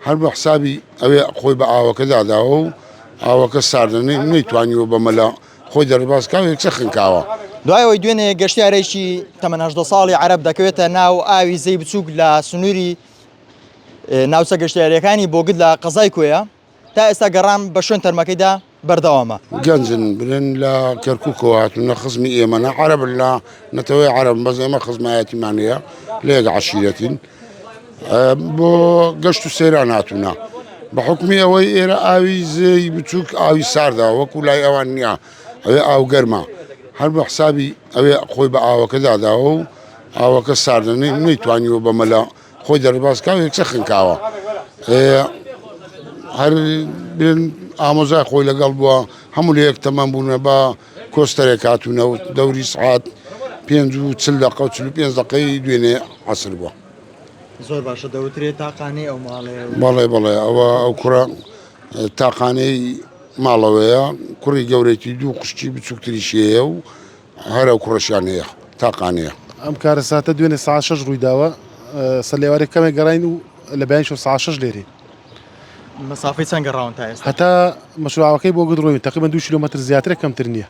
هەر بە حسابی ئەوێ خۆی بە ئاوەکە داداوە و ئاوەکە ساردنەی نەیتوانیوە بەمەلا خۆی دەرباسکاو یەکسە خنکاوە. دوایەوەی دوێنێ گەشتیارێکی تەمەن 18 ساڵی عەرەب دەکەوێتە ناو ئاوی زەی بچووک لە سنووری ناوچە گەشتیاریەکانی بۆگت لە قەزای کوێیە تا ئێستا گەڕان بە شوێن تەرمەکەیدا بەردەوامە. گەنجن برن لە کەرکووکەوە هاتوونە خزمی ئێمەە عەرەب لە نەتەوەی عەرەب بەس ئێمە خزمایەتیمان هەیە لە یەک عەشیرەتین بۆ گەشت و سەیران هاتوونە بە حوکمی ئەوەی ئێرە ئاوی زەی بچووک ئاوی ساردا وەکو لای ئەوان نییە ئەوێ ئاو گەرمە هەر بە حسابی ئەوێ خۆی بە ئاوەکە داداوە و ئاوەکە ساردنەی نەیتوانیوە بەمەلا خۆی دەرباسکاو یەکسە خنکاوە. هەر ئامۆزای خۆی لەگەڵ بووە هەموو لە یەک تەمەن بوونە بە کۆستەرێک هاتوونە و دەوری سعات 45 دقە و 45 دقەی دوێنێ عەسر بووە. زۆر باشە دەوترێت تاقانەی ئەو ماڵەیە. بەڵێ ئەوە ئەو کوڕە تاقانەی ماڵەوەیە کوڕی گەورەی دوو قشتی بچووکتریشەیە و هەر ئەو کوڕەشیان هەیە تاقانەیە. ئەم کارە ساتە دوێنێ ساعت 6 ڕوویداوە سەرلێوارێک کەمێک گەڕین و لە بەیان ساعت 6 لێرێ. مەسافەی چەند گەڕاون تا ئێستا؟ هەتا مەشروعەکەی بۆ گدڕۆین تقریبا 2 کیلۆمەتر زیاترە کەمتر نییە.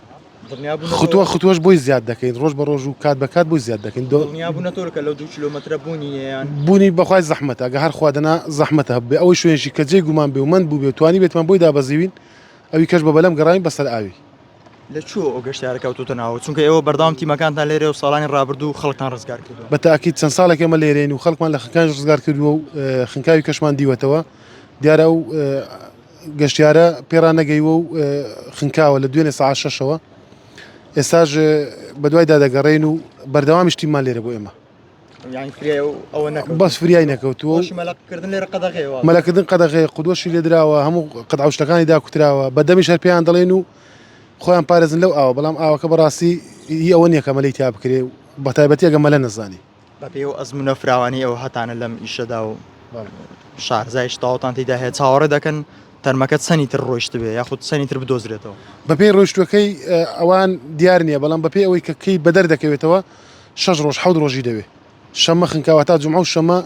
خوتوەش بۆی زیاد دەکەین ڕۆژ بە ڕۆژ و کات بە کات بۆی زیاد دەکەین. دڵنیابوونەتەوە کە لەو 2 کیلۆمەترە بوونی بەخوای زەحمەتە ئەگە هەر خوادەنا زەحمەتە هەبێ ئەوەی شوێنشی کە جێی گومان بێ و من بوو بێ توانی بێتمان بۆی دابەزیوین ئەوی کەش بە بەلەم گەڕاین بەسەر ئاوی. لە چوە ئەو گەشتیارە کەوتوتە ناوە چونکە ئێوە بەردەوام تیمەکانتان لێرە و ساڵانی ڕابردوو خەڵکتان ڕزگار کردووە. بەتاکید چەند ساڵێک ئێمە لێرەین و خەڵکمان لە خەکان ڕزگار کردووە و خنکاوی کەشمان دیوەتەوە دیارە و گەشتیارە پێڕان نەگەیوە و خنکاوە لە دوێنێ ساعت 6ەوە ئێستاژ بە دوای دادەگەڕێین و بەردەوامیش تیممان لێرە بۆ ئێمە بەس فریای نەکەوتووە مەلەکردن قەدەغەیە قودوەشی لێدراوە هەموو قەدعوشتەکانی داکوتراوە بەدەمیش هەر پێیان دەڵێن و خۆیان پارێزن لەو ئاوە بەڵام ئاوەکە بەڕاستی ئەوە نییە کە مەلەی تیا بکرێ بە تایبەتی ئەگە مەلە نەزانی بە پێ و ئەزمونە فراوانی ئەوە هەتانە لەم ئیشەدا و شارزای شتاوتان تێدا هەیە چاوەڕێ دەکەن تەرمەکە چەنی تر ڕۆیشت بێ یاخود چەنی تر بدۆزرێتەوە. بەپێی ڕۆیشتوەکەی ئەوان دیار نییە بەڵام بەپێی ئەوەی کە کەی بەدەر دەکەوێتەوە 6 ڕۆژ 7 ڕۆژی دەوێ شەمە خنکاوە تا جومعە و شەمە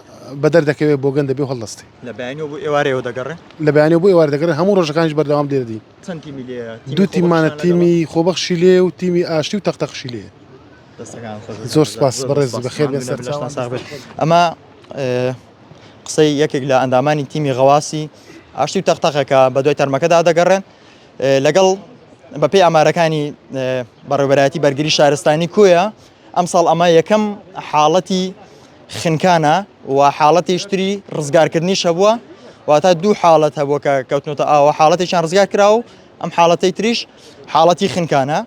بەدەر دەکەوێت بۆ گەن دەبێ و هەڵدەستی لە بەیانەوە بۆ ئێوارەوە دەگەڕێ لە بەیانەوە بۆ ئێوارە دەگەڕێ هەموو ڕۆژەکانیش بەردەوام دێردین. چەند تیمی لێیە؟ دوو تیممانە تیمی خۆبەخشی لێ و تیمی ئاشتی و تەختەخشی لێ. زۆر سپاس بەڕێز بەخێر بێ سەر ئەمە قسەی یەکێک لە ئەندامانی تیمی غەواسی ئاشتی و تەختەخەکە بە دوای تەرمەکەدا دەگەڕێن لەگەڵ بەپێی ئامارەکانی بەڕێوەبەرایەتی بەرگری شارستانی کوێیە ئەم ساڵ ئەمە یەکەم حاڵەتی خنکانە و حاڵەتی شتری ڕزگارکردنیش هەبووە واتە دوو حاڵەت هەبووە کە کەوتنەوە ئاوە حاڵەتێکیان ڕزگار کراوە و ئەم حاڵەتەی تریش حاڵەتی خنکانە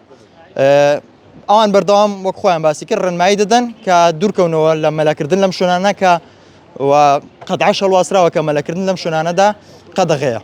ئەوان بەردەوام وەک خۆیان باسی کرد ڕێنمایی دەدەن کە دوورکەونەوە لە مەلەکردن لەم شوێنانە کە و قەدعە شەڵواسراوە کە مەلەکردن لەم شوێنانەدا قەدەغەیە.